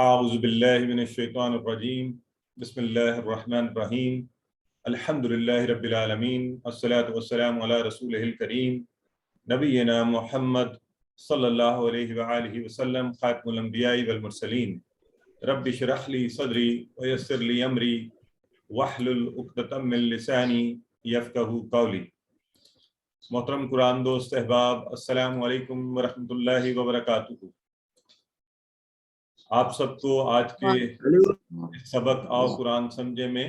اعوذ باللہ من الشیطان الرجیم بسم اللہ الرحمن الرحیم الحمد للہ رب العالمین الصلاۃ والسلام علی رسولہ الکریم نبینا محمد صلی اللہ علیہ وآلہ وسلم خاتم الانبیاء والمرسلین رب اشرح لی صدری ویسر لی امری واحلل عقدۃ من لسانی یفقہوا قولی۔ محترم قرآن دوست احباب، السلام علیکم ورحمۃ اللہ وبرکاتہ۔ آپ سب کو آج کے سبق آؤ قرآن سمجھے میں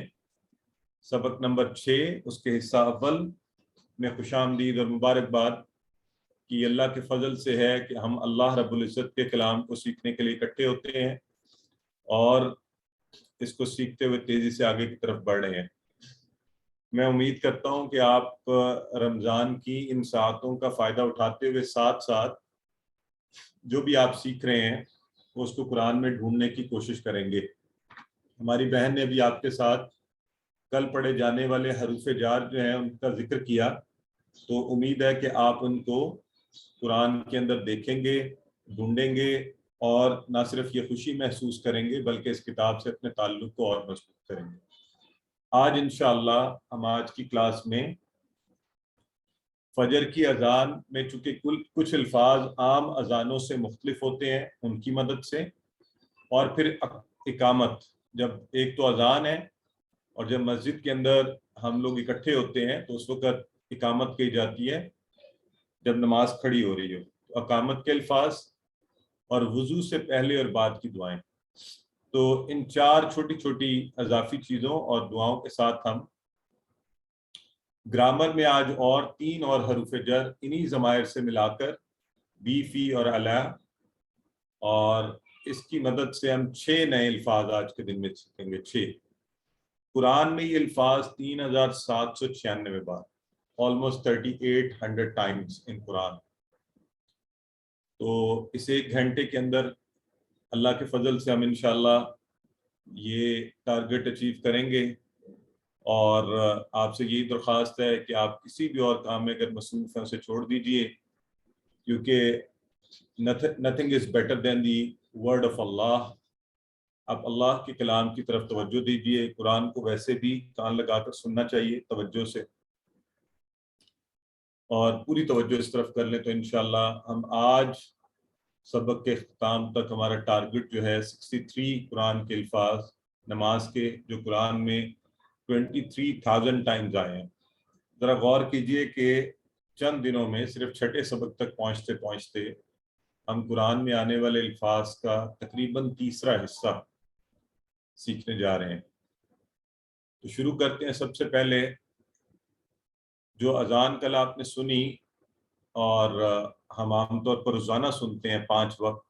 سبق نمبر 6 اس کے حصہ اول میں خوش آمدید اور مبارکباد کہ اللہ کے فضل سے ہے کہ ہم اللہ رب العزت کے کلام کو سیکھنے کے لیے اکٹھے ہوتے ہیں اور اس کو سیکھتے ہوئے تیزی سے آگے کی طرف بڑھ رہے ہیں۔ میں امید کرتا ہوں کہ آپ رمضان کی ان ساعتوں کا فائدہ اٹھاتے ہوئے ساتھ ساتھ جو بھی آپ سیکھ رہے ہیں اس کو قرآن میں ڈھونڈنے کی کوشش کریں گے۔ ہماری بہن نے بھی آپ کے ساتھ کل پڑھے جانے والے حروف جار جو ہیں ان کا ذکر کیا، تو امید ہے کہ آپ ان کو قرآن کے اندر دیکھیں گے، ڈھونڈیں گے اور نہ صرف یہ خوشی محسوس کریں گے بلکہ اس کتاب سے اپنے تعلق کو اور مضبوط کریں گے۔ آج انشاءاللہ ہم آج کی کلاس میں فجر کی اذان میں چونکہ کچھ الفاظ عام اذانوں سے مختلف ہوتے ہیں ان کی مدد سے، اور پھر اقامت، جب ایک تو اذان ہے اور جب مسجد کے اندر ہم لوگ اکٹھے ہوتے ہیں تو اس وقت اقامت کہی جاتی ہے جب نماز کھڑی ہو رہی ہو، تو اقامت کے الفاظ اور وضو سے پہلے اور بعد کی دعائیں۔ تو ان 4 چھوٹی چھوٹی اضافی چیزوں اور دعاؤں کے ساتھ ہم گرامر میں آج اور 3 اور حروف جر انہی ضمائر سے ملا کر بی، فی اور علی، اور اس کی مدد سے ہم 6 نئے الفاظ آج کے دن میں سیکھیں گے۔ 6 قرآن میں یہ الفاظ 3796 بار، almost 3800 times in قرآن۔ تو اس 1 گھنٹے کے اندر اللہ کے فضل سے ہم انشاءاللہ یہ ٹارگٹ اچیو کریں گے، اور آپ سے یہی درخواست ہے کہ آپ کسی بھی اور کام میں اگر مصروف ہیں اسے چھوڑ دیجئے، کیونکہ nothing is better than the word of اللہ۔ آپ اللہ کے کلام کی طرف توجہ دیجئے، قرآن کو ویسے بھی کان لگا کر سننا چاہیے توجہ سے، اور پوری توجہ اس طرف کر لیں تو انشاءاللہ ہم آج سبق کے اختتام تک ہمارا ٹارگٹ جو ہے 63 قرآن کے الفاظ نماز کے جو قرآن میں 23,000 ٹائمز آئے ہیں۔ ذرا غور کیجئے کہ چند دنوں میں صرف 6 سبق تک پہنچتے پہنچتے ہم قرآن میں آنے والے الفاظ کا تقریباً 3 حصہ سیکھنے جا رہے ہیں۔ تو شروع کرتے ہیں۔ سب سے پہلے جو اذان کل آپ نے سنی اور ہم عام طور پر روزانہ سنتے ہیں 5 وقت،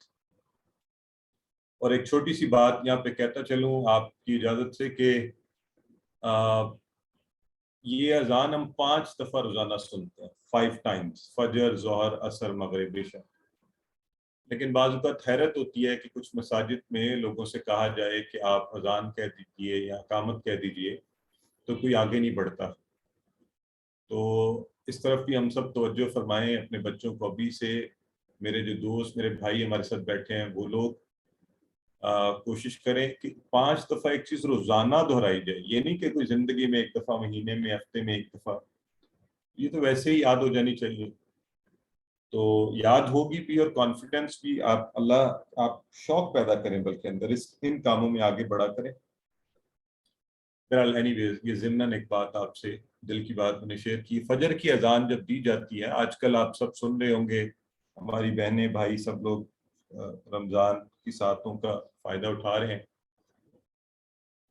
اور ایک چھوٹی سی بات یہاں پہ کہتا چلوں آپ کی اجازت سے کہ یہ اذان ہم 5 دفعہ روزانہ سنتے ہیں، 5 times، فجر، ظہر، عصر، مغرب، عشاء۔ لیکن بعض اوقات حیرت ہوتی ہے کہ کچھ مساجد میں لوگوں سے کہا جائے کہ آپ اذان کہہ دیجئے یا اقامت کہہ دیجئے تو کوئی آگے نہیں بڑھتا۔ تو اس طرف بھی ہم سب توجہ فرمائیں اپنے بچوں کو ابھی سے۔ میرے جو دوست، میرے بھائی ہمارے ساتھ بیٹھے ہیں، وہ لوگ کوشش کریں کہ 5 دفعہ ایک چیز روزانہ دہرائی جائے۔ یہ نہیں کہ کوئی زندگی میں 1 دفعہ، مہینے میں، ہفتے میں 1 دفعہ، یہ تو ویسے ہی یاد ہو جانی چاہیے۔ تو یاد ہوگی بھی اور کانفیڈنس بھی، آپ شوق پیدا کریں بلکہ اندر ان کاموں میں آگے بڑھا کریں۔ بہرحال اینی ویز، یہ ضمناً ایک بات آپ سے دل کی بات میں نے شیئر کی۔ فجر کی اذان جب دی جاتی ہے، آج کل آپ سب سن رہے ہوں گے، ہماری بہنیں بھائی سب لوگ رمضان کی ساعتوں کا فائدہ اٹھا رہے ہیں۔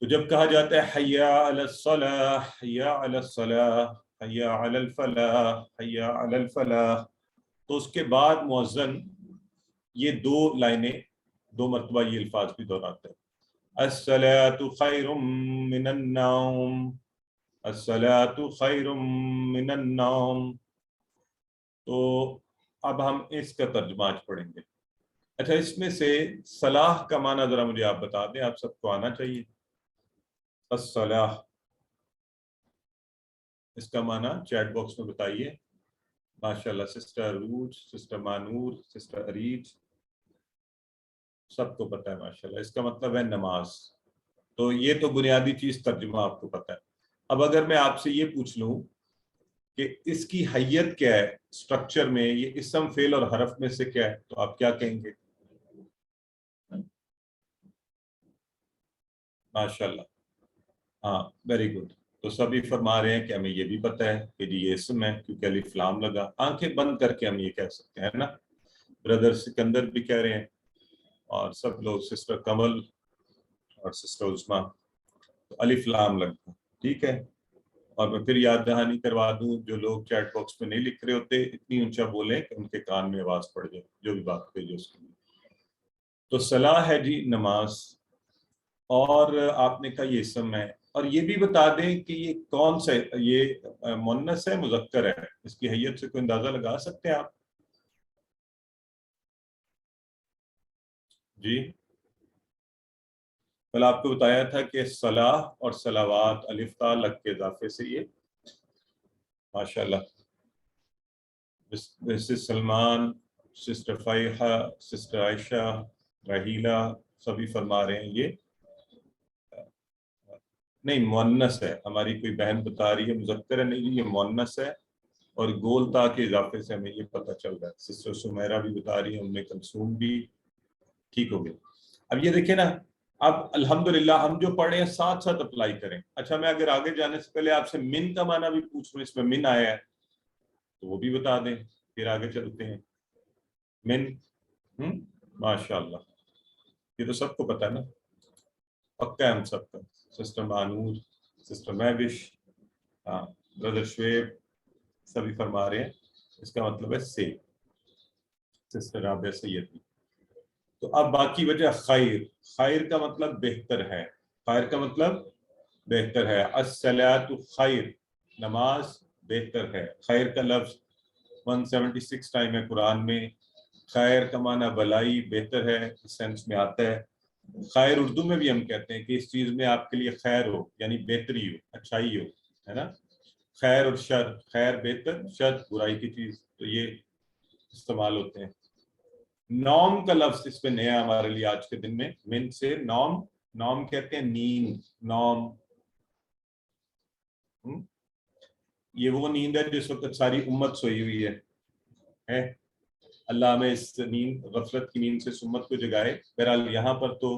تو جب کہا جاتا ہے حی علی الصلاح، حی علی الصلاح، حی علی الفلاح، حی علی الفلاح، تو اس کے بعد مؤذن یہ 2 لائنیں 2 مرتبہ یہ الفاظ بھی دہراتا ہے، الصلاۃ خیر من النوم، الصلاۃ خیر من النوم۔ تو اب ہم اس کا ترجمہ آج پڑھیں گے۔ اچھا، اس میں سے صلاح کا معنی ذرا مجھے آپ بتا دیں، آپ سب کو آنا چاہیے۔ الصلاح، اس کا معنی چیٹ باکس میں بتائیے۔ ماشاءاللہ، سسٹر روج، سسٹر مانور، سسٹر اریج، سب کو پتہ ہے ماشاءاللہ. اس کا مطلب ہے نماز. تو یہ تو بنیادی چیز ترجمہ آپ کو پتہ ہے. اب اگر میں آپ سے یہ پوچھ لوں کہ اس کی حیت کیا ہے اسٹرکچر میں, یہ اسم فعل اور حرف میں سے کیا ہے, تو آپ کیا کہیں گے؟ ماشاءاللہ, ہاں ویری گڈ. تو سبھی فرما رہے ہیں کہ ہمیں یہ بھی پتہ ہے کہ جی یہ اسم ہے کیونکہ الف لام لگا. آنکھیں بند کر کے ہم یہ کہہ سکتے ہیں نا. بردر سکندر بھی کہہ رہے ہیں اور سب لوگ, سسٹر کمل اور سسٹر عثما, تو الف لام لگا. ٹھیک ہے. اور میں پھر یاد دہانی کروا دوں, جو لوگ چیٹ باکس میں نہیں لکھ رہے ہوتے اتنی اونچا بولیں کہ ان کے کان میں آواز پڑ جائے جو بھی بات کہی اس کے لیے. تو صلاح ہے جی نماز, اور آپ نے کہا یہ اسم ہے. اور یہ بھی بتا دیں کہ یہ کون سا, یہ مؤنث ہے مذکر ہے, اس کی حیت سے کوئی اندازہ لگا سکتے ہیں آپ؟ جی کل آپ کو بتایا تھا کہ صلاح اور صلوات الف تا لگ کے اضافے سے یہ ماشاءاللہ. مسز سلمان, سسٹر فائحہ, سسٹر عائشہ, رحیلہ سبھی فرما رہے ہیں یہ نہیں مؤنث ہے. ہماری کوئی بہن بتا رہی ہے مذکر ہے, نہیں یہ مؤنث ہے, اور گول تا کے اضافے سے ہمیں یہ پتہ چل رہا ہے. سسٹر سمیرہ بھی بتا رہی ہے, ام کلثوم بھی. ٹھیک ہو گیا. اب یہ دیکھیں نا, اب الحمدللہ ہم جو پڑھے ہیں ساتھ ساتھ اپلائی کریں. اچھا میں اگر آگے جانے سے پہلے آپ سے من کا معنی بھی پوچھ لوں, اس میں من آیا ہے تو وہ بھی بتا دیں, پھر آگے چلتے ہیں. من ماشاءاللہ, یہ تو سب کو پتہ ہے نا, پکا ہے ہم سب کا. سسٹر مانور, سسٹر مہوش, ہاں بردر شعیب سبھی فرما رہے ہیں اس کا مطلب ہے سے. سسٹر رابعہ سیدی. تو اب باقی وجہ خیر. خیر کا مطلب بہتر ہے, خیر کا مطلب بہتر ہے. الصلاۃ خیر, نماز بہتر ہے. خیر کا لفظ 176 ٹائم ہے قرآن میں. خیر کا معنی بلائی, بہتر ہے اس سینس میں آتا ہے. خیر اردو میں بھی ہم کہتے ہیں کہ اس چیز میں آپ کے لیے خیر ہو, یعنی بہتری ہو, اچھائی ہو, ہے نا. خیر اور شر, خیر بہتر, شر برائی کی چیز, تو یہ استعمال ہوتے ہیں. نوم کا لفظ اس پہ نیا ہمارے لیے آج کے دن میں, من سے نوم. نوم کہتے ہیں نیند, نوم. یہ وہ نیند ہے جس وقت ساری امت سوئی ہوئی ہے. اللہ ہمیں اس نیند, غفلت کی نیند سے اس امت کو جگائے. بہرحال یہاں پر تو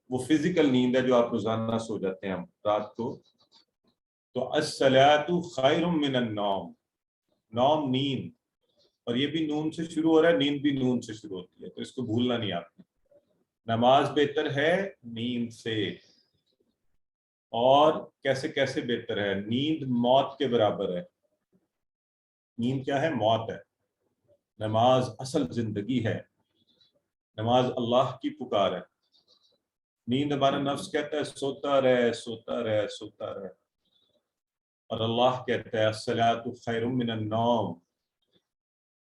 وہ فزیکل نیند ہے جو آپ روزانہ سو جاتے ہیں ہم رات کو. تو الصلاۃ خیر من النوم, نوم نیند, اور یہ بھی نون سے شروع ہو رہا ہے, نیند بھی نون سے شروع ہوتی ہے, تو اس کو بھولنا نہیں آپ نے. نماز بہتر ہے نیند سے. اور کیسے کیسے بہتر ہے؟ نیند موت کے برابر ہے. نیند کیا ہے؟ موت ہے. نماز اصل زندگی ہے. نماز اللہ کی پکار ہے. نیند ہمارا نفس کہتا ہے سوتا رہ سوتا رہ سوتا رہ, اور اللہ کہتا ہے الصلاۃ خیر من النوم.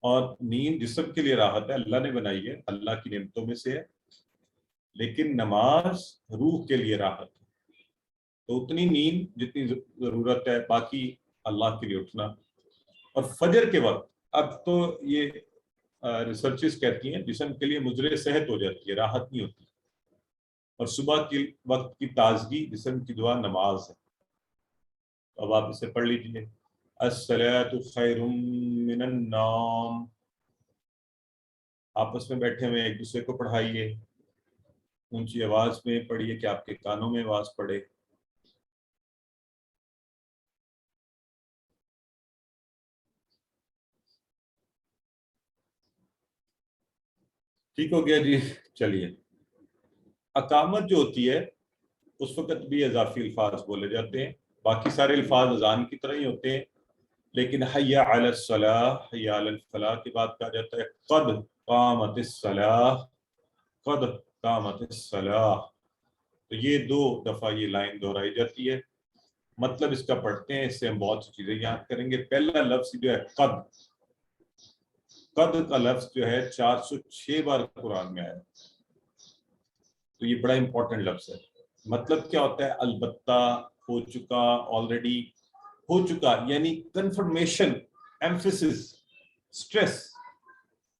اور نیند جسم کے لیے راحت ہے, اللہ نے بنائی ہے, اللہ کی نعمتوں میں سے ہے. لیکن نماز روح کے لیے راحت ہے. تو اتنی نیند جتنی ضرورت ہے, باقی اللہ کے لیے اٹھنا. اور فجر کے وقت, اب تو یہ ریسرچز کہتی ہیں جسم کے لیے مضر صحت ہو جاتی ہے, راحت نہیں ہوتی. اور صبح کے وقت کی تازگی جسم کی دعا نماز ہے. اب آپ اسے پڑھ لیجیے, الصلاۃ خیر من النوم. آپس میں بیٹھے ہوئے ایک دوسرے کو پڑھائیے, اونچی آواز میں پڑھیے کہ آپ کے کانوں میں آواز پڑے. ٹھیک ہو گیا جی. چلیے, اقامت جو ہوتی ہے اس وقت بھی اضافی الفاظ بولے جاتے ہیں. باقی سارے الفاظ اذان کی طرح ہی ہوتے ہیں, لیکن حی علی الصلاح, حی علی الفلاح کے بعد کہا جاتا ہے قد قامت الصلاح, قد قامت الصلاح. تو یہ 2 دفعہ یہ لائن دہرائی جاتی ہے. مطلب اس کا پڑھتے ہیں, اس سے ہم بہت سی چیزیں یاد کریں گے. پہلا لفظ جو ہے قد, قد کا لفظ جو ہے 406 بار قرآن میں آیا. تو یہ بڑا امپورٹنٹ لفظ ہے. مطلب کیا ہوتا ہے؟ البتہ, ہو چکا, آلریڈی ہو چکا, یعنی کنفرمیشن, ایمفیسس, سٹریس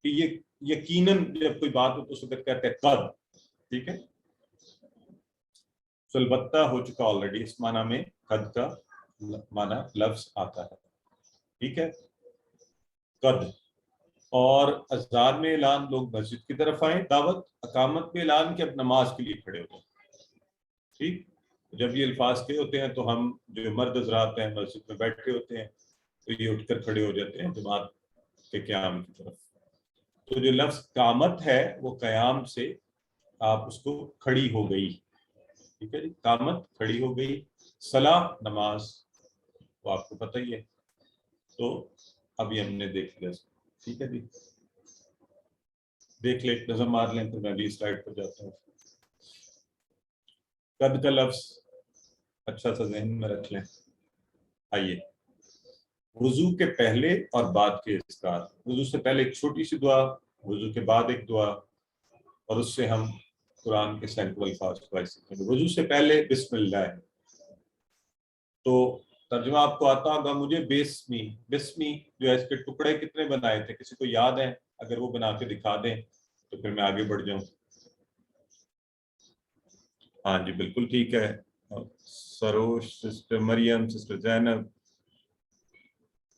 کہ یہ یقیناً جب کوئی بات ہو تو اس وقت کہتے ہیں قد. ٹھیک ہے. البتہ ہو چکا آلریڈی، اس معنی میں قد کا معنی لفظ آتا ہے. ٹھیک ہے، قد. اور اذان میں اعلان، لوگ مسجد کی طرف آئیں. دعوت اقامت میں اعلان کہ اب نماز کے لیے کھڑے ہو جائیں. ٹھیک، جب یہ الفاظ کے ہوتے ہیں تو ہم جو مرد حضرات ہیں مسجد میں بیٹھے ہوتے ہیں تو یہ اٹھ کر کھڑے ہو جاتے ہیں جماعت کے قیام کی طرف. تو جو لفظ قامت ہے وہ قیام سے آپ اس کو کھڑی ہو گئی. ٹھیک ہے جی، قامت کھڑی ہو گئی. صلاح نماز، وہ آپ کو پتہ ہی ہے. تو ابھی ہم نے دیکھ لیا. ٹھیک ہے جی، دیکھ لیں، نظر مار لیں، تو میں بھی سلائڈ پر جاتا ہوں. قد کا لفظ اچھا سا ذہن میں رکھ لیں. آئیے، وضو کے پہلے اور بعد کے اذکار. وضو سے پہلے ایک چھوٹی سی دعا، وضو کے بعد ایک دعا، اور اس سے ہم قرآن کے سینکڑوں الفاظ کو سیکھیں گے. وضو سے پہلے بسم اللہ ہے، تو ترجمہ آپ کو آتا ہوگا. مجھے بسمی جو ہے اس کے ٹکڑے کتنے بنائے تھے، کسی کو یاد ہے؟ اگر وہ بنا کے دکھا دیں تو پھر میں آگے بڑھ جاؤں. ہاں جی بالکل ٹھیک ہے. سروش، سسٹر مریم، سسٹر زینب،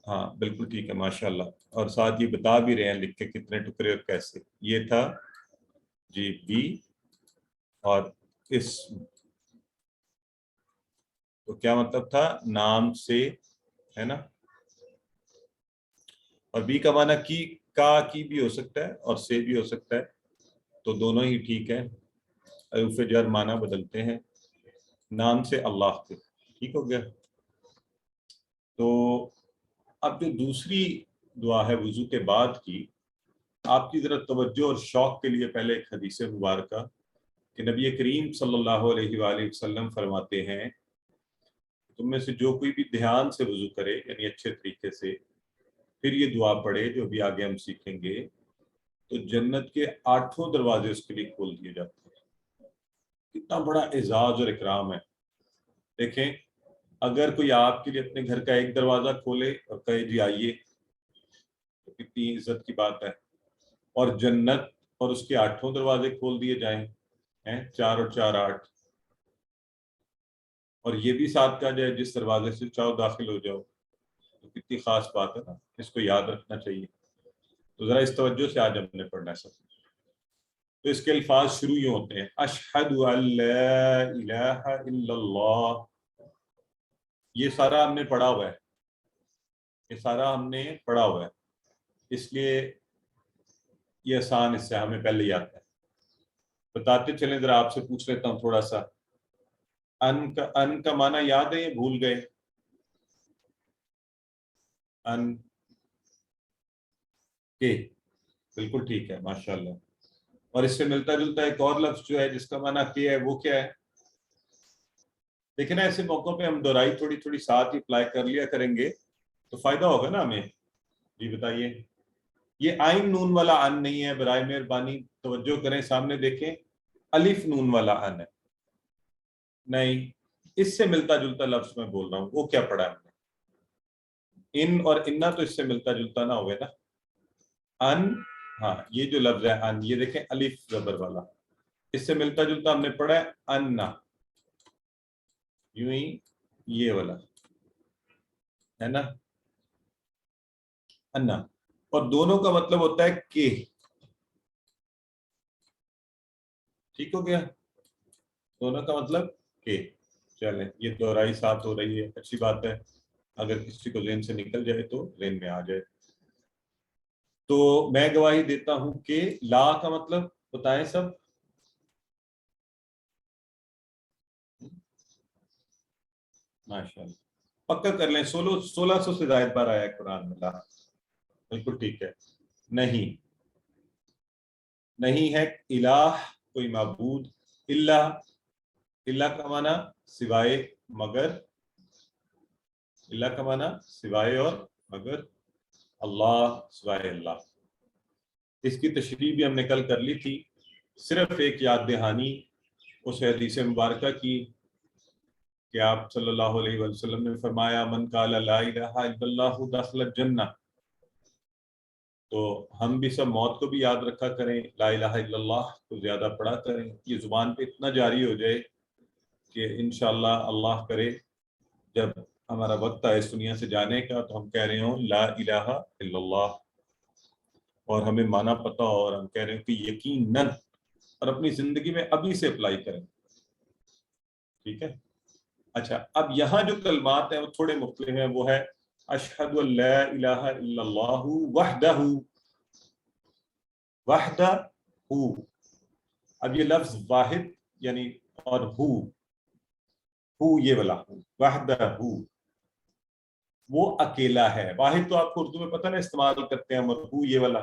ہاں بالکل ٹھیک ہے، ماشاءاللہ. اور ساتھ یہ بتا بھی رہے ہیں لکھ کے کتنے ٹکڑے اور کیسے. یہ تھا جی بی اور اسم، تو کیا مطلب تھا؟ نام سے، ہے نا. اور بی کا معنی کی بھی ہو سکتا ہے اور سے بھی ہو سکتا ہے، تو دونوں ہی ٹھیک ہے. حروف جر معنی بدلتے ہیں. نام سے اللہ کے، ٹھیک ہو گیا. تو اب جو دوسری دعا ہے وضو کے بعد کی، آپ کی ذرا توجہ اور شوق کے لیے پہلے ایک حدیث مبارکہ کہ نبی کریم صلی اللہ علیہ وآلہ وسلم فرماتے ہیں تم میں سے جو کوئی بھی دھیان سے وضو کرے، یعنی اچھے طریقے سے، پھر یہ دعا پڑھے جو بھی آگے ہم سیکھیں گے، تو جنت کے 8 دروازے اس کے لیے کھول دیے جاتے ہیں. کتنا بڑا اعزاز اور اکرام ہے. دیکھیں، اگر کوئی آپ کے لیے اپنے گھر کا ایک دروازہ کھولے اور کہے جی آئیے، تو کتنی عزت کی بات ہے. اور جنت اور اس کے 8 دروازے کھول دیے جائیں، 4 اور 4 8، اور یہ بھی ساتھ کہا جائے جس دروازے سے چاہو داخل ہو جاؤ، تو کتنی خاص بات ہے نا. اس کو یاد رکھنا چاہیے. تو ذرا اس توجہ سے آج ہم نے پڑھنا ہے سب. تو اس کے الفاظ شروع ہی ہوتے ہیں اشہد ان لا الہ الا اللہ. یہ سارا ہم نے پڑھا ہوا ہے، یہ سارا ہم نے پڑھا ہوا ہے، اس لیے یہ آسان اس سے ہمیں پہلے ہی آتا ہے. بتاتے چلیں، ذرا آپ سے پوچھ لیتا ہوں تھوڑا سا. ان کا معنی یاد ہے یا بھول گئے؟ ان کے، بالکل ٹھیک ہے، ماشاءاللہ. اور اس سے ملتا جلتا ایک اور لفظ جو ہے جس کا معنی کیا ہے، وہ کیا ہے؟ لیکن ایسے موقعوں پہ ہم دہرائی تھوڑی تھوڑی ساتھ ہی اپلائی کر لیا کریں گے تو فائدہ ہوگا نا ہمیں. جی بتائیے. یہ آئین نون والا ان نہیں ہے، برائے مہربانی توجہ کریں، سامنے دیکھیں. الف نون والا ان ہے. نہیں، اس سے ملتا جلتا لفظ میں بول رہا ہوں. وہ کیا پڑھا ہم نے؟ ان اور انا تو اس سے ملتا جلتا نہ ہوئے نا. ان، ہاں یہ جو لفظ ہے ان، یہ دیکھیں الف زبر والا، اس سے ملتا جلتا ہم نے پڑھا ہے انا، یوں ہی یہ والا ہے نا، انا. اور دونوں کا مطلب ہوتا ہے کہ. ٹھیک ہو گیا، دونوں کا مطلب کہ. چلیں، یہ دہرائی ساتھ ہو رہی ہے، اچھی بات ہے. اگر کسی کو ذہن سے نکل جائے تو ذہن میں آ جائے. تو میں گواہی دیتا ہوں کہ لا کا مطلب بتائیں سب. ماشاءاللہ، پکا کر لیں. 1600 سے زائد بار آیا ہے قرآن میں لا. بالکل ٹھیک ہے. نہیں، نہیں ہے الہ کوئی معبود. اللہ کا معنی سوائے، مگر. اللہ کا معنی سوائے اور مگر. اللہ سوائے اللہ. اس کی تشریح بھی ہم نے کل کر لی تھی. صرف ایک یاد دہانی اس حدیث مبارکہ کی کہ آپ صلی اللہ علیہ وسلم نے فرمایا من قال لا الہ الا اللہ دخل الجنہ. تو ہم بھی سب موت کو بھی یاد رکھا کریں، لا الہ الا اللہ کو زیادہ پڑھا کریں، یہ زبان پہ اتنا جاری ہو جائے کہ انشاءاللہ اللہ کرے جب ہمارا وقت آئے اس دنیا سے جانے کا تو ہم کہہ رہے ہوں لا الہ الا اللہ، اور ہمیں معنی پتہ ہو اور ہم کہہ رہے ہیں کہ یقیناً، اور اپنی زندگی میں ابھی سے اپلائی کریں. ٹھیک ہے. اچھا، اب یہاں جو کلمات ہیں وہ تھوڑے مختلف ہیں. وہ ہے اشہد ان لا الہ الا اللہ وحدہ، وحدہ ہو. اب یہ لفظ واحد یعنی اور ہو یہ والا وحدہ ہو، وہ اکیلا ہے. واحد تو آپ کو اردو میں پتہ نا استعمال کرتے ہیں، مرہو یہ والا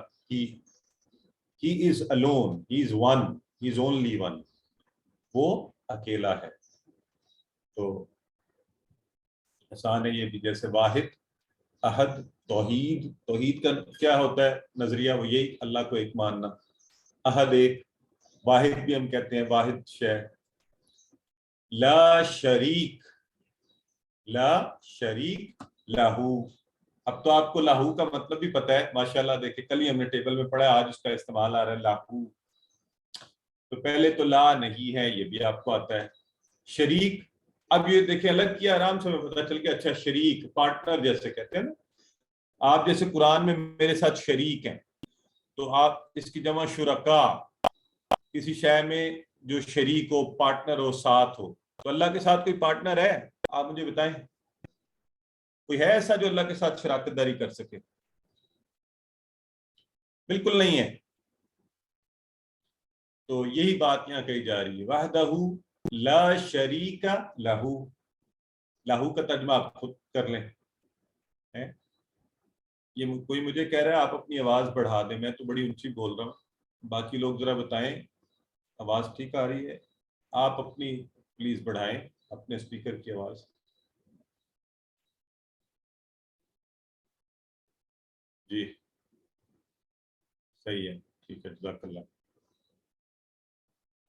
he is alone, he is one, he is only one، وہ اکیلا ہے. تو آسان ہے یہ بھی، جیسے واحد، احد، توحید کا کیا ہوتا ہے نظریہ؟ وہ یہی اللہ کو ایک ماننا. احد ایک، واحد بھی ہم کہتے ہیں واحد شے. لا شریک، لا شریک لہو. اب تو آپ کو لاہو کا مطلب بھی پتہ ہے ماشاءاللہ. دیکھیں کل ہی ہم نے ٹیبل میں پڑھا، آج اس کا استعمال آ رہا ہے لاہو. تو پہلے تو لا نہیں ہے، یہ بھی آپ کو آتا ہے. شریک، اب یہ دیکھیں الگ کیا، آرام سے ہمیں پتہ چل گیا. اچھا شریک، پارٹنر جیسے کہتے ہیں نا. آپ جیسے قرآن میں میرے ساتھ شریک ہیں، تو آپ اس کی جمع شرکا، کسی شے میں جو شریک ہو، پارٹنر ہو، ساتھ ہو. تو اللہ کے ساتھ کوئی پارٹنر ہے؟ آپ مجھے بتائیں، کوئی ہے ایسا جو اللہ کے ساتھ شراکت داری کر سکے؟ بالکل نہیں ہے. تو یہی بات یہاں کہی جا رہی ہے، وحدہ لا شریک لہو. لہو کا ترجمہ آپ خود کر لیں. یہ کوئی مجھے کہہ رہا ہے آپ اپنی آواز بڑھا دیں، میں تو بڑی اونچی بول رہا ہوں. باقی لوگ ذرا بتائیں آواز ٹھیک آ رہی ہے؟ آپ اپنی پلیز بڑھائیں اپنے اسپیکر کی آواز. جی صحیح ہے، ٹھیک ہے، جزاک اللہ.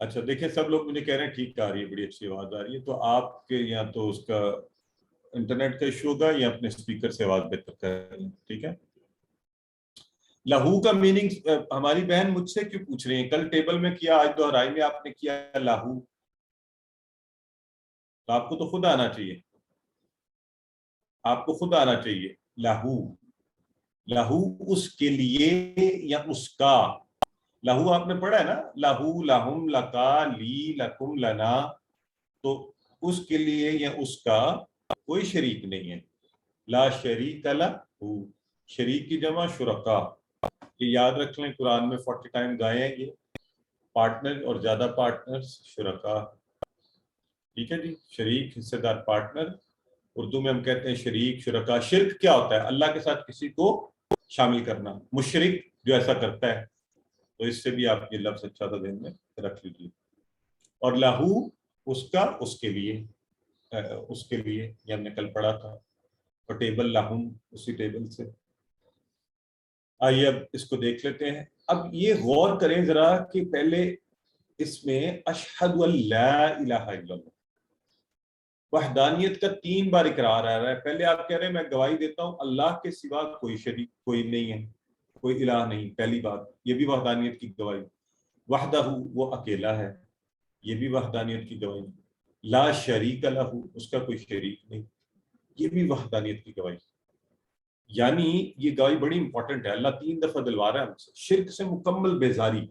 اچھا دیکھیں سب لوگ مجھے کہہ رہے ہیں ٹھیک آ رہی ہے، بڑی اچھی آواز آ رہی ہے. تو آپ کے یا تو اس کا انٹرنیٹ کا ایشو ہوگا یا اپنے اسپیکر سے آواز بہتر کر لیں. ٹھیک ہے. لہو کا میننگ ہماری بہن مجھ سے کیوں پوچھ رہی ہیں؟ کل ٹیبل میں کیا، آج دہرائی میں آپ نے کیا لہو. تو آپ کو تو خود آنا چاہیے، آپ کو خود آنا چاہیے. لہو، لہو اس کے لیے یا اس کا. لہو آپ نے پڑھا ہے نا، لہو، لہم، لکا، لی، لکم، لنا. تو اس کے لیے یا اس کا کوئی شریک نہیں ہے. لا شریک لہو، شریک کی جمع شرکا. یہ یاد رکھ لیں، قرآن میں 40 ٹائم گائے ہیں یہ پارٹنر، اور زیادہ پارٹنر شرکا. ٹھیک ہے جی. شریک، حصے دار، پارٹنر. اردو میں ہم کہتے ہیں شریک، شرکا. شرک کیا ہوتا ہے؟ اللہ کے ساتھ کسی کو شامل کرنا. مشرک جو ایسا کرتا ہے. تو اس سے بھی آپ یہ لفظ اچھا تھا ذہن میں رکھ لیجیے. اور لہو اس کا، اس کے لیے، اس کے لیے یہ ہم نے کل پڑھا تھا. اور ٹیبل لہم اسی ٹیبل سے. آئیے اب اس کو دیکھ لیتے ہیں. اب یہ غور کریں ذرا کہ پہلے اس میں اشہد ان لا الہ الا اللہ، وحدانیت کا 3 بار اقرار آ رہا ہے. پہلے آپ کہہ رہے ہیں میں گواہی دیتا ہوں اللہ کے سوا کوئی شریک، کوئی نہیں ہے، کوئی الہ نہیں. پہلی بات یہ بھی وحدانیت کی گواہی. وحدہ وہ اکیلا ہے، یہ بھی وحدانیت کی گواہی. لا شریک لہ، اس کا کوئی شریک نہیں، یہ بھی وحدانیت کی گواہی. یعنی یہ گواہی بڑی امپورٹنٹ ہے. اللہ 3 دفعہ دلوا رہا ہے ہم سے شرک سے مکمل بیزاری،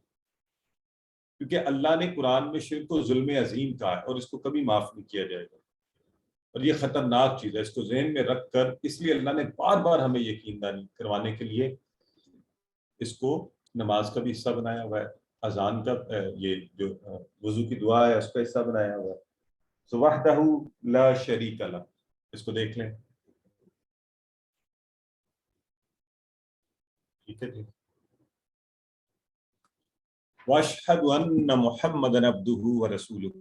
کیونکہ اللہ نے قرآن میں شرک کو ظلم عظیم کہا ہے اور اس کو کبھی معاف نہیں کیا جائے گا. اور یہ خطرناک چیز ہے، اس کو ذہن میں رکھ کر اس لیے اللہ نے بار بار ہمیں یقین دانی کروانے کے لیے اس کو نماز کا بھی حصہ بنایا ہوا ہے، اذان کا، یہ جو وضو کی دعا ہے اس کا حصہ بنایا ہوا ہے. سو وحدہ لا شریک لہ، اس کو دیکھ لیں. ٹھیک ہے جی. واشہد ان محمدا عبدہ ورسولہ،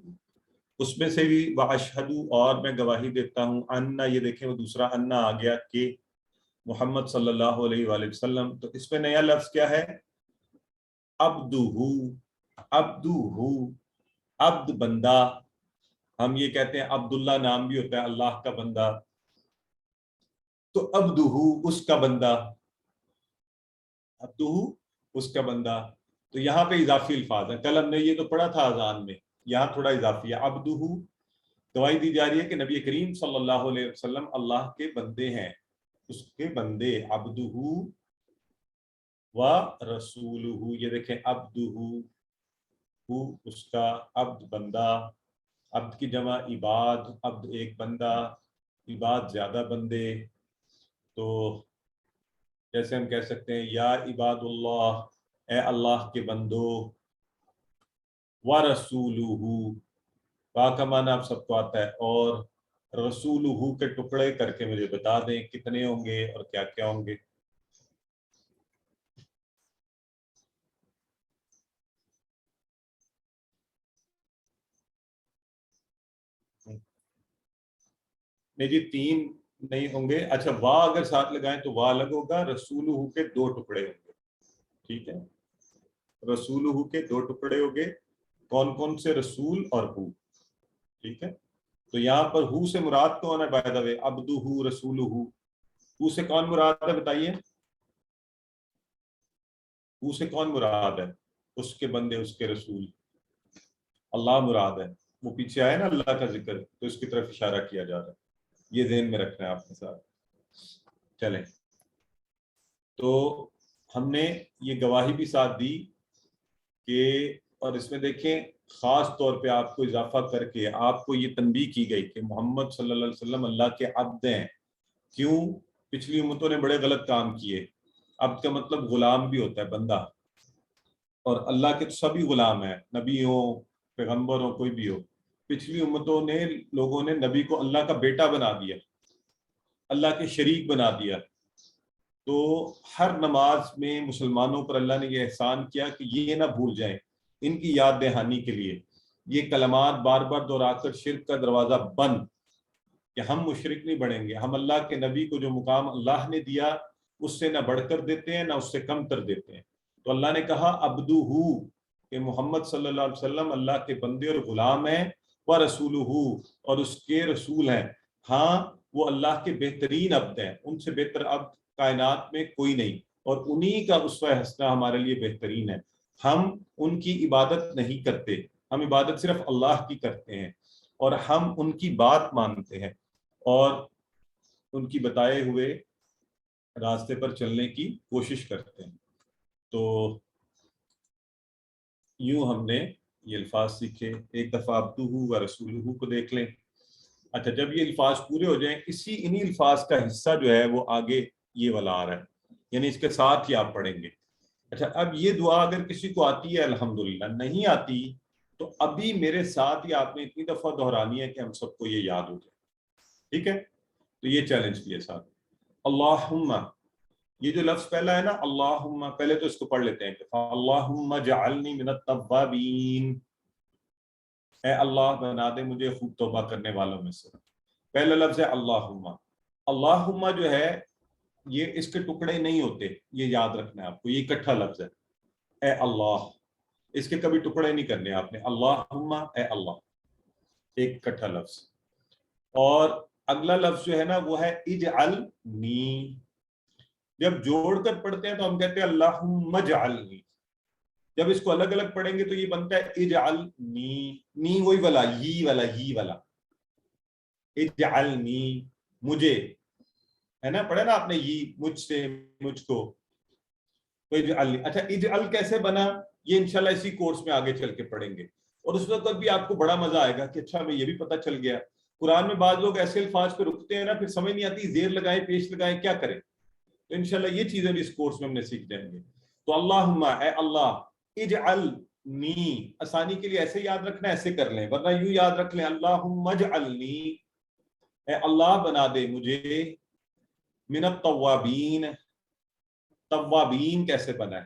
اس میں سے بھی واشہد، اور میں گواہی دیتا ہوں. ان، یہ دیکھیں وہ دوسرا ان آ گیا کہ محمد صلی اللہ علیہ وآلہ وسلم. تو اس میں نیا لفظ کیا ہے؟ عبدہ. عبدہ، عبد بندہ. ہم یہ کہتے ہیں عبداللہ نام بھی ہوتا ہے اللہ کا بندہ. تو عبدہ اس کا بندہ. عبدہ اس کا بندہ. تو یہاں پہ اضافی الفاظ ہیں. کل ہم نے یہ تو پڑھا تھا اذان میں, یہاں تھوڑا اضافی ہے. عبدہ گواہی دی جا رہی ہے کہ نبی کریم صلی اللہ علیہ وسلم اللہ کے بندے ہیں, اس کے بندے. عبدہ و رسولہ, یہ دیکھیں عبدہ اس کا, عبد بندہ, عبد کی جمع عباد, عبد ایک بندہ, عباد زیادہ بندے. تو جیسے ہم کہہ سکتے ہیں یا عباد اللہ, اے اللہ کے بندو. وَرَسُولُهُ, با کا معنی آپ سب کو آتا ہے, اور رسولہ کے ٹکڑے کر کے مجھے بتا دیں کتنے ہوں گے اور کیا کیا ہوں گے. نہیں جی, 3 نہیں ہوں گے. اچھا, وا اگر ساتھ لگائیں تو وا الگ ہوگا. رسولہ کے 2 ٹکڑے ہوں گے. ٹھیک ہے, رسولہ کے 2 ٹکڑے ہوں گے. کون کون سے؟ رسول اور ہو. ٹھیک ہے, تو یہاں پر ہو سے مراد کون ہے؟ بائی دا وے عبدہ رسولہ. ہو سے کون مراد ہے بتائیے؟ ہو سے کون مراد ہے؟ اس کے بندے, اس کے رسول. اللہ مراد ہے. وہ پیچھے آئے نا اللہ کا ذکر, تو اس کی طرف اشارہ کیا جا رہا ہے. یہ ذہن میں رکھنا ہے آپ کے ساتھ. چلیں, تو ہم نے یہ گواہی بھی ساتھ دی کہ, اور اس میں دیکھیں خاص طور پہ آپ کو اضافہ کر کے آپ کو یہ تنبیہ کی گئی کہ محمد صلی اللہ علیہ وسلم اللہ کے عبد ہیں. کیوں؟ پچھلی امتوں نے بڑے غلط کام کیے. عبد کا مطلب غلام بھی ہوتا ہے, بندہ, اور اللہ کے سبھی غلام ہیں, نبی ہو, پیغمبر ہو, کوئی بھی ہو. پچھلی امتوں نے, لوگوں نے نبی کو اللہ کا بیٹا بنا دیا, اللہ کے شریک بنا دیا. تو ہر نماز میں مسلمانوں پر اللہ نے یہ احسان کیا کہ یہ نہ بھول جائیں, ان کی یاد دہانی کے لیے یہ کلمات بار بار دہرا کر شرک کا دروازہ بند, کہ ہم مشرک نہیں بنیں گے. ہم اللہ کے نبی کو جو مقام اللہ نے دیا اس سے نہ بڑھ کر دیتے ہیں نہ اس سے کم تر دیتے ہیں. تو اللہ نے کہا عبدہ, کہ محمد صلی اللہ علیہ وسلم اللہ کے بندے اور غلام ہیں. وَرَسُولُهُ, اور اس کے رسول ہیں. ہاں, وہ اللہ کے بہترین عبد ہیں, ان سے بہتر عبد کائنات میں کوئی نہیں, اور انہی کا اسوہ حسنہ ہمارے لیے بہترین ہے. ہم ان کی عبادت نہیں کرتے, ہم عبادت صرف اللہ کی کرتے ہیں, اور ہم ان کی بات مانتے ہیں اور ان کی بتائے ہوئے راستے پر چلنے کی کوشش کرتے ہیں. تو یوں ہم نے یہ الفاظ سیکھے. ایک دفعہ عبدہ و رسولہ کو دیکھ لیں. اچھا, جب یہ الفاظ پورے ہو جائیں, انہی الفاظ کا حصہ جو ہے وہ آگے یہ والا آ رہا ہے, یعنی اس کے ساتھ ہی آپ پڑھیں گے. اچھا, اب یہ دعا اگر کسی کو آتی ہے الحمدللہ, نہیں آتی تو ابھی میرے ساتھ ہی آپ نے اتنی دفعہ دہرانی ہے کہ ہم سب کو یہ یاد ہو جائے. ٹھیک ہے, تو یہ چیلنج کیے ساتھ. اللہم, یہ جو لفظ پہلا ہے نا اللہم, پہلے تو اس کو پڑھ لیتے ہیں. اللہم اجعلنی من التوابین, اے اللہ بنا دے مجھے خوب توبہ کرنے والوں میں سے. پہلا لفظ ہے اللہم. اللہم جو ہے یہ اس کے ٹکڑے نہیں ہوتے, یہ یاد رکھنا ہے آپ کو, یہ اکٹھا لفظ ہے. اے اللہ, اس کے کبھی ٹکڑے نہیں کرنے آپ نے. اللہم اے اللہ, ایک اکٹھا لفظ. اور اگلا لفظ جو ہے نا وہ ہے اجعلنی. جب جوڑ کر پڑھتے ہیں تو ہم کہتے ہیں اللہم اجعلنی. جب اس کو الگ الگ پڑھیں گے تو یہ بنتا ہے اجعلنی, نی وہی والا, ہی والا. اجعلنی مجھے, ہے نا, پڑھے نا آپ نے, یہ مجھ سے, مجھ کو. تو اجعلنی. اچھا, اجعل کیسے بنا یہ انشاءاللہ اسی کورس میں آگے چل کے پڑھیں گے, اور اس وقت بھی آپ کو بڑا مزہ آئے گا کہ اچھا ہمیں یہ بھی پتہ چل گیا. قرآن میں بعض لوگ ایسے الفاظ پہ رکتے ہیں نا, پھر سمجھ نہیں آتی زیر لگائیں پیش لگائیں کیا کریں. تو انشاءاللہ یہ چیزیں بھی اس کورس میں ہم نے سیکھ جائیں گے. تو اللہم اے اللہ, اجعلنی, آسانی کے لیے ایسے یاد رکھنا, ایسے کر لیں, ورنہ یوں یاد رکھ لیں اللہم اجعلنی, اے اللہ بنا دے مجھے من التوابین. توابین کیسے بنا ہے؟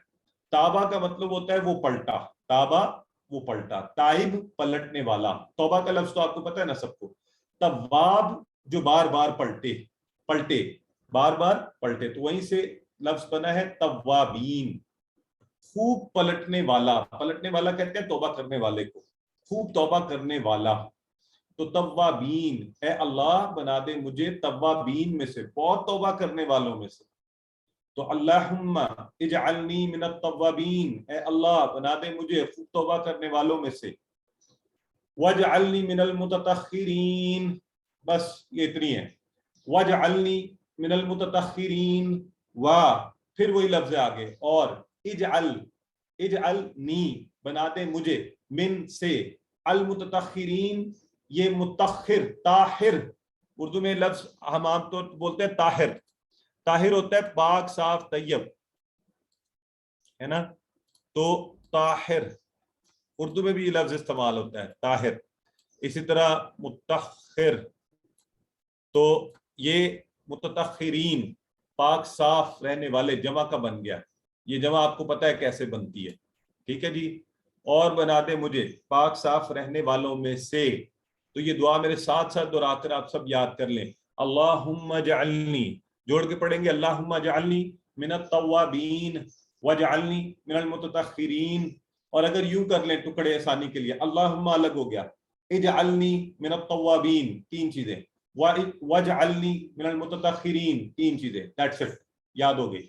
تابہ کا مطلب ہوتا ہے وہ پلٹا, تابہ وہ پلٹا, تائب پلٹنے والا. توبہ کا لفظ تو آپ کو پتہ ہے نا سب کو. تواب جو بار بار پلٹے, بار بار پلٹے, تو وہیں سے لفظ بنا ہے توابین, خوب پلٹنے والا. پلٹنے والا کہتے ہیں توبہ کرنے والے کو, خوب توبہ کرنے والا. تو توابین, اے اللہ بنا دے مجھے توابین میں سے, بہت توبہ کرنے والوں میں سے. تو اللہم اجعلنی من التوابین، اے اللہ بنا دے مجھے خوب توبہ کرنے والوں میں سے، واجعلنی من المتطہرین، بس یہ اتنی ہے، واجعلنی من المتطہرین، و پھر وہی لفظ آگے، اور اجعلنی بنا دے مجھے، من سے، المتطہرین یہ متطہر طاہر، اردو میں لفظ ہم عام طور پر بولتے ہیں طاہر، طاہر ہوتا ہے پاک صاف طیب، ہے نا، تو طاہر اردو میں بھی یہ لفظ استعمال ہوتا ہے طاہر، اسی طرح متطہر، تو یہ متطہرین پاک صاف رہنے والے جمع کا بن گیا، یہ جمع آپ کو پتہ ہے کیسے بنتی ہے، ٹھیک ہے جی، اور بنا دے مجھے پاک صاف رہنے والوں میں سے، تو یہ دعا میرے ساتھ ساتھ دہرا کر آپ سب یاد کر لیں، اللہم اجعلنی، جوڑ کے پڑھیں گے، اللہم اجعلنی من التوابین واجعلنی من المتطہرین، اور اگر یوں کر لیں ٹکڑے آسانی کے لیے، اللہم الگ ہو گیا، اجعلنی من التوابین تین چیزیں، واجعلنی من المتطہرین تین چیزیں، دیٹس اٹ، یاد ہو گئی،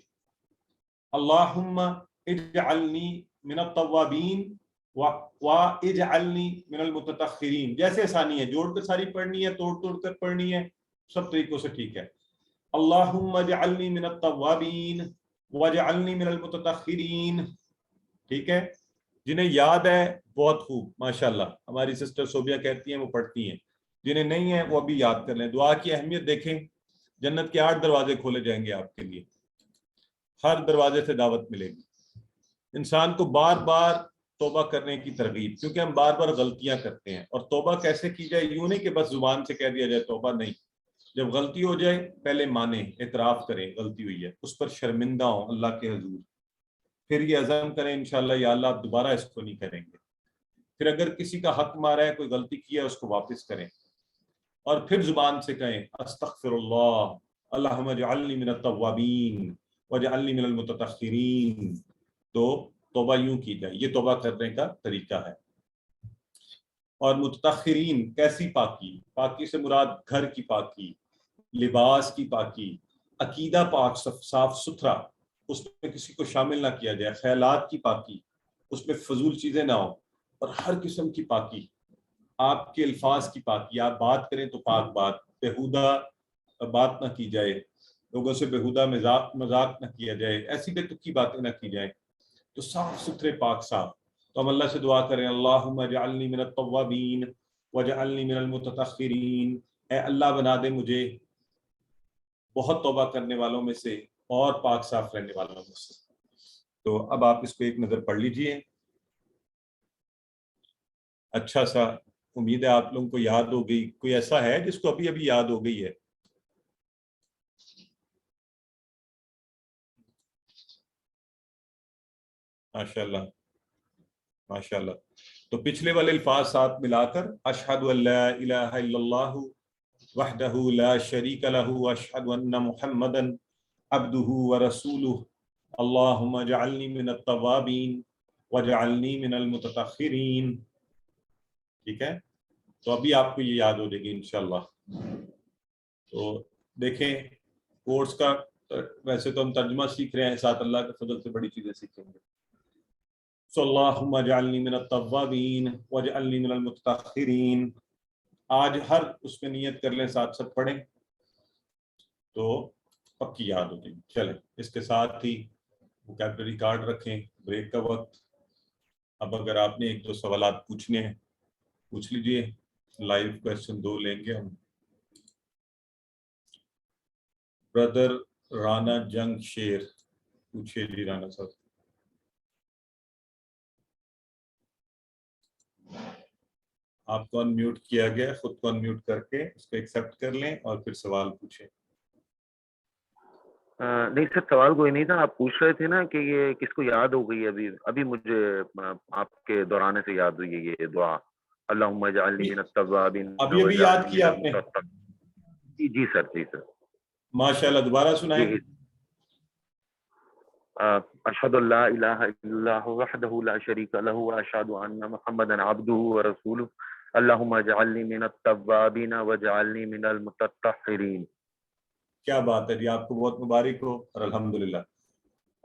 اللہم اجعلنی من التوابین واجعلنی من المتطہرین، جیسے آسانی ہے، جوڑ کر ساری پڑھنی ہے، توڑ کر پڑھنی ہے، سب طریقوں سے ٹھیک ہے، اللہم اجعلنی من التوابین واجعلنی من المتطہرین، ٹھیک ہے، جنہیں یاد ہے بہت خوب، ماشاءاللہ، ہماری سسٹر صوبیہ کہتی ہیں وہ پڑھتی ہیں، جنہیں نہیں ہے وہ ابھی یاد کر لیں، دعا کی اہمیت دیکھیں، جنت کے 8 دروازے کھولے جائیں گے آپ کے لیے، ہر دروازے سے دعوت ملے گی، انسان کو بار بار توبہ کرنے کی ترغیب، کیونکہ ہم بار بار غلطیاں کرتے ہیں، اور توبہ کیسے کی جائے، یوں نہیں کہ بس زبان سے کہہ دیا جائے توبہ، نہیں، جب غلطی ہو جائے پہلے مانیں، اعتراف کریں غلطی ہوئی ہے، اس پر شرمندہ ہوں اللہ کے حضور، پھر یہ عزم کریں انشاءاللہ یا اللہ آپ دوبارہ اس کو نہیں کریں گے، پھر اگر کسی کا حق مارا ہے، کوئی غلطی کی ہے، اس کو واپس کریں، اور پھر زبان سے کہیں استغفر اللہ، اللہم اجعلنی من التوابین واجعلنی من المتطہرین، تو توبہ یوں کی جائے، یہ توبہ کرنے کا طریقہ ہے، اور متطہرین کیسی پاکی، پاکی سے مراد گھر کی پاکی، لباس کی پاکی، عقیدہ پاک صاف ستھرا، اس میں کسی کو شامل نہ کیا جائے، خیالات کی پاکی، اس میں فضول چیزیں نہ ہوں، اور ہر قسم کی پاکی، آپ کے الفاظ کی پاکی، آپ بات کریں تو پاک بات، بیہودہ بات نہ کی جائے، لوگوں سے بیہودہ مذاق نہ کیا جائے، ایسی بے تکی باتیں نہ کی جائیں، تو صاف ستھرے پاک صاف، تو ہم اللہ سے دعا کریں، اللہم اجعلنی من التوابین واجعلنی من المتطہرین، اے اللہ بنا دے مجھے بہت توبہ کرنے والوں میں سے اور پاک صاف رہنے والوں میں سے، تو اب آپ اس کو ایک نظر پڑھ لیجئے، اچھا سا، امید ہے آپ لوگوں کو یاد ہو گئی، کوئی ایسا ہے جس کو ابھی ابھی یاد ہو گئی ہے؟ ماشاءاللہ ماشاءاللہ، تو پچھلے والے الفاظ ساتھ ملا کر، اشہد ان لا الہ الا اللہ وحدہ لا شریک لہ اشہد ان محمدا عبدہ ورسولہ اللہم اجعلنی من التوابین واجعلنی من المتطہرین، ٹھیک ہے، تو ابھی آپ کو یہ یاد ہو جائے گی انشاءاللہ، تو دیکھیں کورس کا ویسے تو ہم ترجمہ سیکھ رہے ہیں، ساتھ اللہ کے فضل سے بڑی چیزیں سیکھیں گے، اللہم اجعلنی من التوابین واجعلنی من المتطہرین، آج ہر اس میں نیت کر لیں، ساتھ ساتھ پڑھیں تو پکی یاد ہو جائے گی۔ چلیں اس کے ساتھ ہی ووکیبلری کارڈ رکھیں، بریک کا وقت، اب اگر آپ نے 1-2 سوالات پوچھنے ہیں پوچھ لیجئے، لائیو کویسچن 2 لیں گے ہم۔ بردر رانا جنگ شیر، پوچھئے جی رانا صاحب۔ آپ کو انمیوٹ کیا گیا، خود کو انمیوٹ کر کے اس کو ایکسیپٹ کر لیں اور پھر سوال پوچھیں۔ نہیں سر، سوال کوئی نہیں تھا، آپ پوچھ رہے تھے نا کہ یہ کس کو یاد ہو گئی، ابھی مجھے آپ کے دورانے سے یاد ہوئی ہے یہ دعا، اللہم اجعلنی من التوابین ابھی یاد واجعلنی من کیا آپ نے؟ المتطہرین۔ جی سر، جی سر، ماشاءاللہ، دوبارہ سنائیں۔ جی، اشہد ان لا الہ الا اللہ وحدہ لا شریک لہ واشہد ان محمدا عبدہ ورسولہ اللہم اجعلنی من التوابین واجعلنی من المتطہرین۔ کیا بات ہے جی، آپ کو بہت مبارک ہو، اور الحمدللہ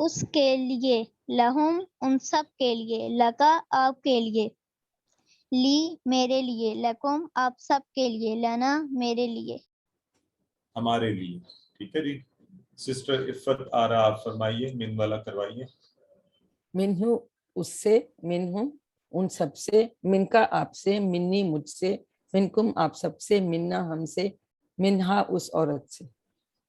اس کے لیے، لہم ان سب کے لیے، لکا آپ کے لیے، لی میرے لیے، لکم آپ سب کے لیے، لنا میرے لیے، ہمارے لیے. ٹھیک ہے جی. سسٹر عفت آرا آپ فرمائیے، من والا کروائیے. منہ اس سے، منہ ان سب سے، من کا آپ سے، منی مجھ سے، منکم آپ سب سے، منا ہم سے، منہا اس عورت سے.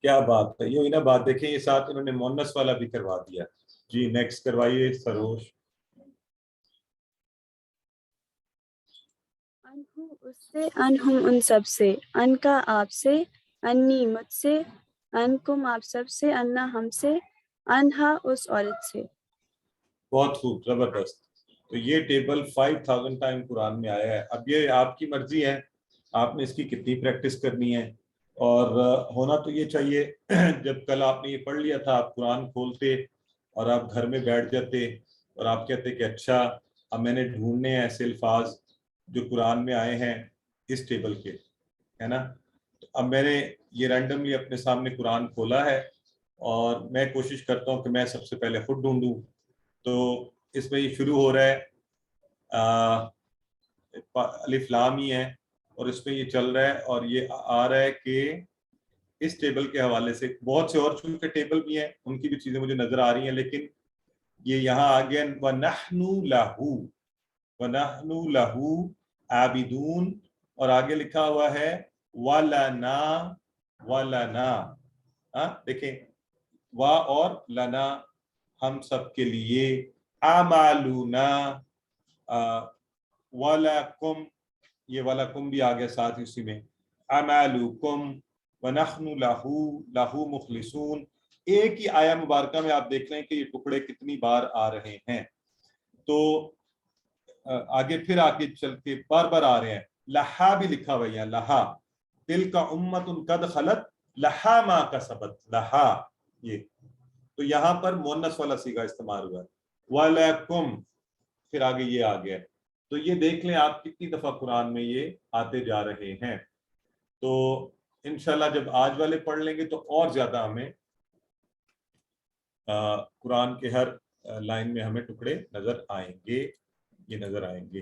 کیا بات ہے. یہ نا بات دیکھیں، یہ ساتھ انہوں نے مونس والا بھی کروا دیا. جی نیکسٹ کروائیے سروش. انہو اس سے، انہم ان سب سے، ان کا آپ سے، انی مجھ سے، انکم آپ سب سے، انا ہم سے، انہا اس عورت سے. بہت خوب، زبردست. تو یہ ٹیبل 5000 ٹائم قرآن میں آیا ہے. اب یہ آپ کی مرضی ہے، آپ نے اس کی کتنی پریکٹس کرنی ہے. اور ہونا تو یہ چاہیے جب کل آپ نے یہ پڑھ لیا تھا، آپ قرآن کھولتے اور آپ گھر میں بیٹھ جاتے اور آپ کہتے کہ اچھا اب میں نے ڈھونڈنے ہیں ایسے الفاظ جو قرآن میں آئے ہیں اس ٹیبل کے، ہے نا. تو اب میں نے یہ رینڈملی اپنے سامنے قرآن کھولا ہے اور میں کوشش کرتا ہوں کہ میں سب سے پہلے خود ڈھونڈوں. تو اس میں یہ شروع ہو رہا ہے الف لام ہی ہے، اور اس میں یہ چل رہا ہے اور یہ آ رہا ہے کہ اس ٹیبل کے حوالے سے بہت سے اور چونکہ ٹیبل بھی ہیں ان کی بھی چیزیں مجھے نظر آ رہی ہیں، لیکن یہ یہاں آ گیا وَنَحْنُ لَهُ، وَنَحْنُ لَهُ عَابِدُونَ، اور آگے لکھا ہوا ہے وَلَنَا، وَلَنَا. دیکھیں وا اور لنا، ہم سب کے لیے، اعمالنا، وَلَكُمْ، یہ وَلَكُمْ بھی آ گیا ساتھ اسی میں، اعمالکم، وَنَحْنُ لَهُ مخلصون. ایک ہی آیا مبارکہ میں آپ دیکھ لیں کہ یہ ٹکڑے کتنی بار آ رہے ہیں. تو آگے پھر آگے چل کے بار بار آ رہے ہیں. لہا بھی لکھا ہوا ہے، لہا تلک امت قد خلت لہا ما کسبت، لہا. یہ تو یہاں پر مونس والا صیغہ استعمال ہوا ہے. وَلَكُمْ، پھر آگے یہ آ گیا. تو یہ دیکھ لیں آپ کتنی دفعہ قرآن میں یہ آتے جا رہے ہیں. تو انشاءاللہ جب آج والے پڑھ لیں گے تو اور زیادہ ہمیں قرآن کے ہر لائن میں ہمیں ٹکڑے نظر آئیں گے، یہ نظر آئیں گے.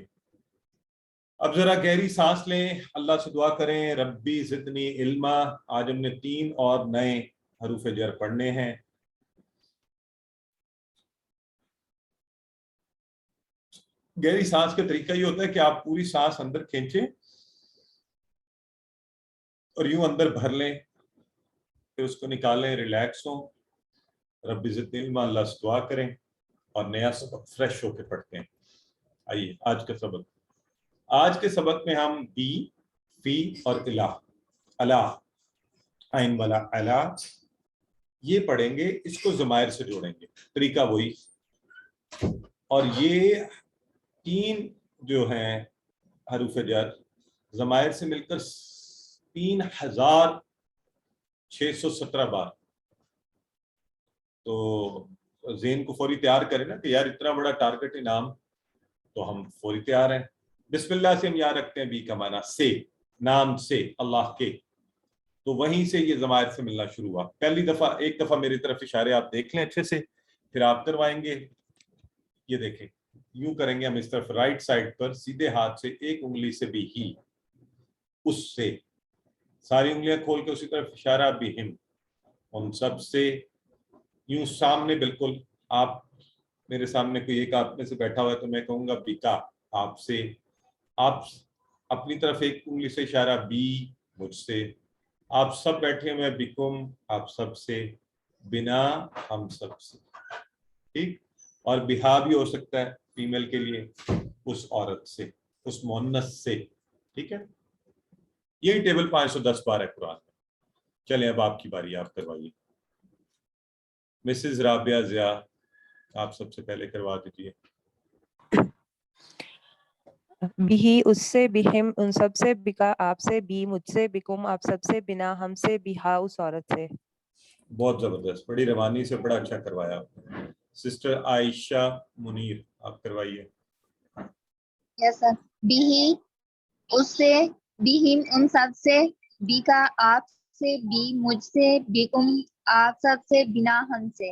اب ذرا گہری سانس لیں، اللہ سے دعا کریں ربی زدنی علما. آج ہم نے 3 اور نئے حروف جر پڑھنے ہیں. گہری سانس کا طریقہ یہ ہوتا ہے کہ آپ پوری سانس اندر کھینچیں اور یوں اندر بھر لیں، پھر اس کو نکالیں، ریلیکس ہوں، رب زدنی علما اللہ سے دعا کریں اور نیا سبق فریش ہو کے پڑھتے ہیں. آئیے آج کا سبق. آج کے سبق میں ہم بی، فی اور الہ، عین والا الہ یہ پڑھیں گے. اس کو ضمائر سے جوڑیں گے، طریقہ وہی. اور یہ 3 جو ہیں حروف جر ضمائر سے مل کر 3617 بار. تو ذہن کو فوری تیار کریں نا کہ یار اتنا بڑا ٹارگٹ انعام، تو ہم فوری تیار ہیں. بسم اللہ سے ہم یاد رکھتے ہیں بی کا معنی سے، نام سے، اللہ کے. تو وہیں سے یہ ضمائر سے ملنا شروع ہوا. پہلی دفعہ ایک دفعہ میری طرف اشارے آپ دیکھ لیں اچھے سے، پھر آپ کروائیں گے. یہ دیکھیں یوں کریں گے ہم اس طرف رائٹ سائڈ پر سیدھے ہاتھ سے ایک انگلی سے بھی ہی، اس سے ساری انگلیاں کھول کے اسی طرف اشارہ بھی ہم، ان سب سے. یوں سامنے بالکل آپ میرے سامنے کوئی ایک آپ میں سے بیٹھا ہوا ہے تو میں کہوں گا بیکا آپ سے، آپ اپنی طرف ایک انگلی سے اشارہ بی مجھ سے، آپ سب بیٹھے ہوئے بیکم آپ سب سے، بنا ہم سب سے. ٹھیک. اور بہا بھی ہو سکتا ہے فیمیل کے لیے، اس عورت سے، اس مونس سے. ٹھیک ہے. یہی ٹیبل 510 بار ہے قرآن میں. چلیں اب آپ کی باری، آپ کروائیے. مسز رابعہ ضیاء آپ سب سے پہلے کروا دیجیے. بھی اس سے، بہم ان سب سے، بکا آپ سے، بی مجھ سے، بکم آپ سب سے، بنا ہم سے، بہا اس عورت سے. بہت زبردست، بڑی روانی سے بڑا اچھا کروایا آپ نے. سسٹر عائشہ منیر آپ کروائیے. یس سر. بھی اس سے، بہم ان سب سے، بی کا آپ سے، بی مجھ سے، بیکم آپ سب سے، بنا ہم سے.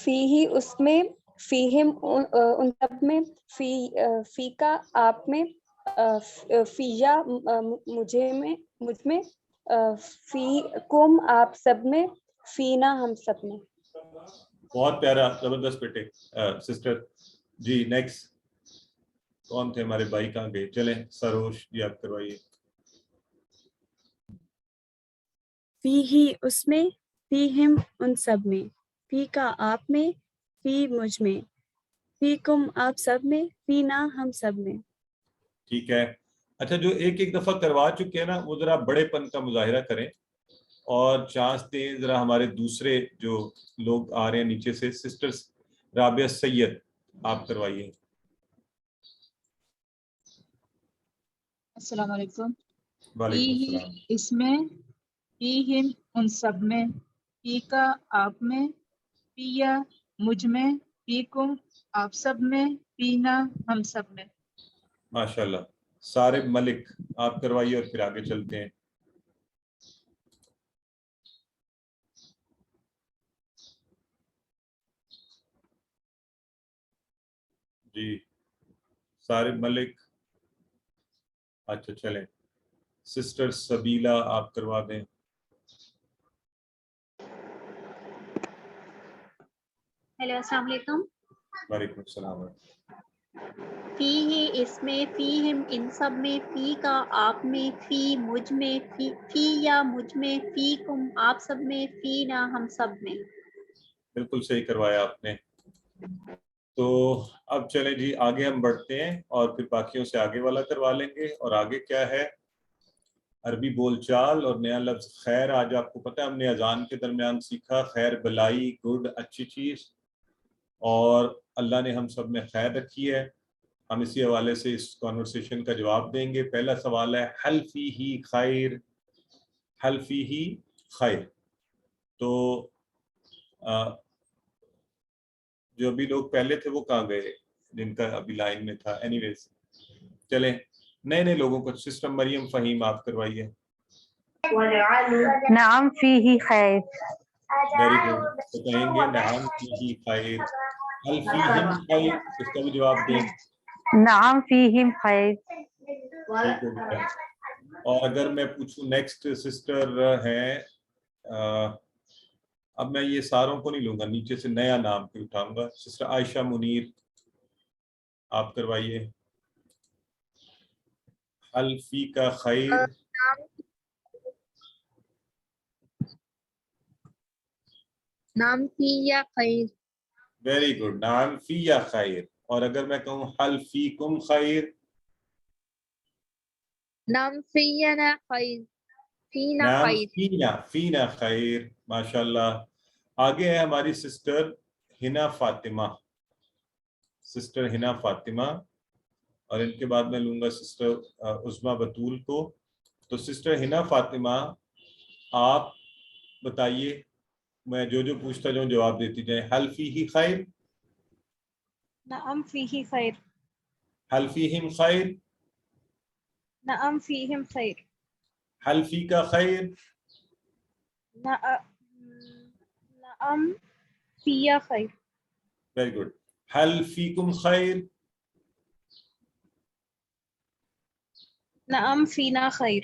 فی اس میں، فیہم ان سب میں، فی کا آپ میں، فییا مجھ میں، فی کم آپ سب میں، فینا ہم سب میں. بہت پیارا، زبردست بیٹے سسٹر. جی نیکسٹ کون تھے ہمارے بھائی، کہاں گئے؟ چلیں سروش جی آپ کروائیے. فی ہی اس میں، فیہم ان سب میں، فی کا آپ میں، فی مجھ میں، فی کم آپ سب میں، فینا ہم سب میں. ٹھیک ہے. اچھا جو ایک دفعہ کروا چکے ہیں نا وہ ذرا بڑے پن کا مظاہرہ کریں اور چانس دیں ذرا ہمارے دوسرے جو لوگ آ رہے ہیں نیچے سے. سسٹر رابعہ سید آپ کروائیے. السلام علیکم. وعلیکم فی السلام. اس میں، فیہم ان سب میں، فی کا آپ میں، فیا مجھ میں، فیکم آپ سب میں، فینا ہم سب میں. ماشاءاللہ. صارب ملک آپ کروائیے اور پھر آگے چلتے ہیں. جی صارب ملک. اچھا چلیں سسٹر سبیلا آپ کروا دیں. ہیلو السلام علیکم. وعلیکم السلام. فی ہی اس میں، فیہم ان سب میں، فی کا آپ میں، فی مجھ میں، فی یا مجھ میں، فی کم آپ سب میں، فینا ہم سب میں. بالکل صحیح کروایا آپ نے. تو اب چلیں جی آگے ہم بڑھتے ہیں اور پھر باقیوں سے آگے والا کروا لیں گے. اور آگے کیا ہے؟ عربی بول چال اور نیا لفظ خیر. آج آپ کو پتہ ہے ہم نے اذان کے درمیان سیکھا خیر بلائی، گڈ، اچھی چیز، اور اللہ نے ہم سب میں خیر رکھی ہے. ہم اسی حوالے سے اس کانورسیشن کا جواب دیں گے. پہلا سوال ہے حل فیہ خیر، حل فیہ خیر. تو جو ابھی لوگ پہلے تھے وہ کہاں گئے جن کا ابھی لائن میں تھا؟ اینی ویز چلیں نئے لوگوں کو. سسٹر مریم فہیم آپ کروائیے. نعم فیہ خیر. Very good. تو کہیں گے نعم فیہ خیر. حل فیہم خیر، اس کا بھی جواب دیں. نعم فیہم خیر. ٹھیک ہے بیٹا. اور اگر میں پوچھوں نیکسٹ سسٹر ہیں، اب میں یہ ساروں کو نہیں لوں گا، نیچے سے نیا نام پہ اٹھاؤں گا. سسٹر عائشہ منیر آپ کروائیے. حل فی کا خیر. نعم فیہ خیر. Very good. نعم فی یا خیر. اور اگر میں کہوں حل فیکم خیر؟ نعم فینا خیر. فینا نعم خیر. فینا خیر. ماشاءاللہ. آگے ہے ہماری سسٹر ہنا فاطمہ. سسٹر ہنا فاطمہ، اور ان کے بعد میں لوں گا سسٹر عظمیٰ بطول کو. تو سسٹر ہنا فاطمہ آپ بتائیے، میں جو پوچھتا جاؤں جواب دیتی جائیں. حل فیہ خیر، نعم فیہ خیر. حل فیہم خیر، نعم فیہم خیر. حل فی کا خیر، نعم فیہ خیر. Very good. حل فیکم خیر، نعم فینا خیر.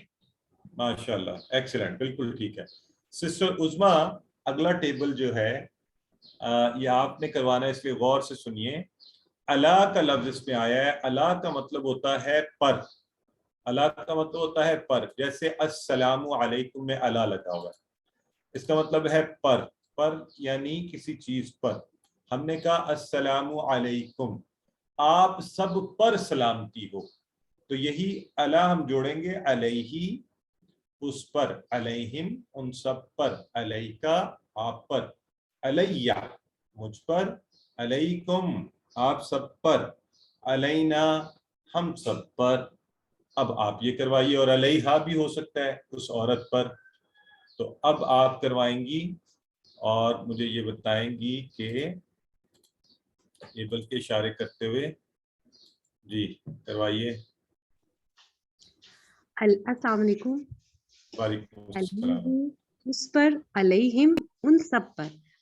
ماشاءاللہ. ایکسلنٹ، بالکل ٹھیک ہے. سسٹر عظمیٰ اگلا ٹیبل جو ہے یہ آپ نے کروانا ہے، اس لیے غور سے سنیے. اللہ کا لفظ اس میں آیا ہے. اللہ کا مطلب ہوتا ہے پر. اللہ کا مطلب ہوتا ہے پر. جیسے السلام علیکم میں اللہ لگا ہوا ہے، اس کا مطلب ہے پر. پر یعنی کسی چیز پر. ہم نے کہا السلام علیکم، آپ سب پر سلامتی ہو. تو یہی اللہ ہم جوڑیں گے علیہ اس پر، علیہم ان سب پر، علیکا آپ پر، علیہ مجھ پر، علیکم آپ سب پر، علینا ہم سب پر. اب آپ یہ کروائیے. اور علیہا بھی ہو سکتا ہے اس عورت پر. تو اب آپ کروائیں گی اور مجھے یہ بتائیں گی کہ یہ بلکہ اشارے کرتے ہوئے جی کروائیے. السلام علیکم. وعلیکم السلام. علیہم اس پر، علیہم ان سب پر،